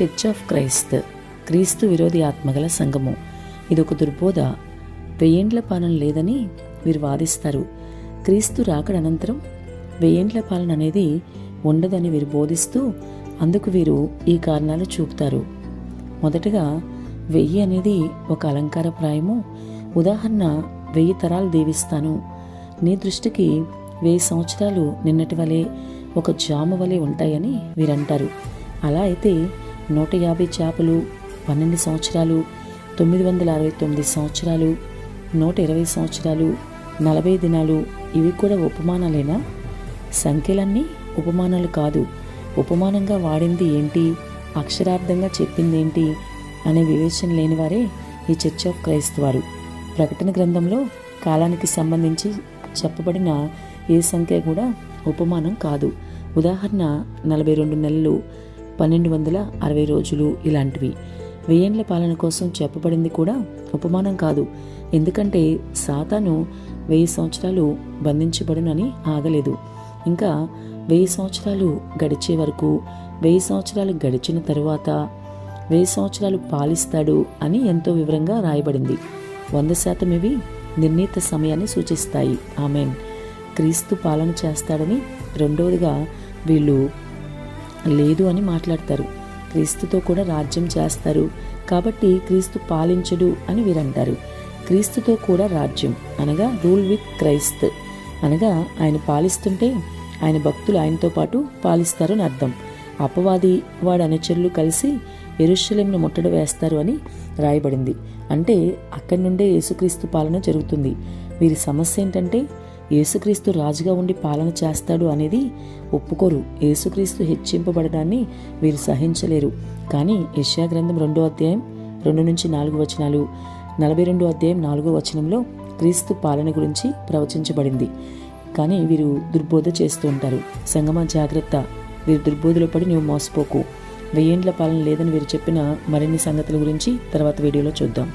Church of Christ, క్రీస్తు విరోధి ఆత్మగల సంఘము. ఇదొక దుర్బోధ. 1000 ఏండ్ల పాలన లేదని వీరు వాదిస్తారు. క్రీస్తు రాకడ అనంతరం 1000 ఏండ్ల పాలన అనేది ఉండదని వీరు బోధిస్తూ అందుకు వీరు ఈ కారణాలు చూపుతారు. మొదటగా 1000 అనేది ఒక అలంకారప్రాయము. ఉదాహరణ, 1000 తరాలు దీవిస్తాను, నీ దృష్టికి 1000 సంవత్సరాలు నిన్నటి వలె ఒక జామ వలె ఉంటాయని వీరంటారు. అలా అయితే 150 చేపలు 12 సంవత్సరాలు, 969 సంవత్సరాలు, 120 సంవత్సరాలు, 40 దినాలు ఇవి కూడా ఉపమానాలేనా? సంఖ్యలన్నీ ఉపమానాలు కాదు. ఉపమానంగా వాడింది ఏంటి, అక్షరార్థంగా చెప్పింది ఏంటి అనే వివేచన లేని వారే ఈ చర్చ్ ఆఫ్ క్రైస్త్ వారు. ప్రకటన గ్రంథంలో కాలానికి సంబంధించి చెప్పబడిన ఏ సంఖ్య కూడా ఉపమానం కాదు. ఉదాహరణ 42 నెలలు, 1260 రోజులు ఇలాంటివి. 1000 ఏండ్ల పాలన కోసం చెప్పబడింది కూడా ఉపమానం కాదు. ఎందుకంటే సాతాను 1000 సంవత్సరాలు బంధించబడునని ఆగలేదు. ఇంకా 1000 సంవత్సరాలు గడిచే వరకు, 1000 సంవత్సరాలు గడిచిన తరువాత 1000 సంవత్సరాలు పాలిస్తాడు అని ఎంతో వివరంగా రాయబడింది. 100% ఇవి నిర్ణీత సమయాన్ని సూచిస్తాయి. ఆమెన్. క్రీస్తు పాలన చేస్తాడని రెండవదిగా వీళ్ళు లేదు అని మాట్లాడతారు. క్రీస్తుతో కూడా రాజ్యం చేస్తారు కాబట్టి క్రీస్తు పాలించడు అని వీరంటారు. క్రీస్తుతో కూడా రాజ్యం అనగా రూల్ విత్ క్రైస్త్ అనగా ఆయన పాలిస్తుంటే ఆయన భక్తులు ఆయనతో పాటు పాలిస్తారు అని అర్థం. అపవాది వాడి అనుచరులు కలిసి యెరూషలేమును ముట్టడి వేస్తారు అని రాయబడింది. అంటే అక్కడి నుండే యేసుక్రీస్తు పాలన జరుగుతుంది. వీరి సమస్య ఏంటంటే యేసుక్రీస్తు రాజుగా ఉండి పాలన చేస్తాడు అనేది ఒప్పుకోరు. యేసుక్రీస్తు హెచ్చింపబడడాన్ని వీరు సహించలేరు. కానీ యెషయా గ్రంథం 2వ అధ్యాయం 2-4 వచనాలు, 42వ అధ్యాయం 4వ వచనంలో క్రీస్తు పాలన గురించి ప్రవచించబడింది. కానీ వీరు దుర్బోధ చేస్తూ ఉంటారు. సంగమా జాగ్రత్త, వీరు దుర్బోధలో పడి నువ్వు మోసపోకు. 1000 ఏండ్ల పాలన లేదని వీరు చెప్పిన మరిన్ని సంగతుల గురించి తర్వాత వీడియోలో చూద్దాం.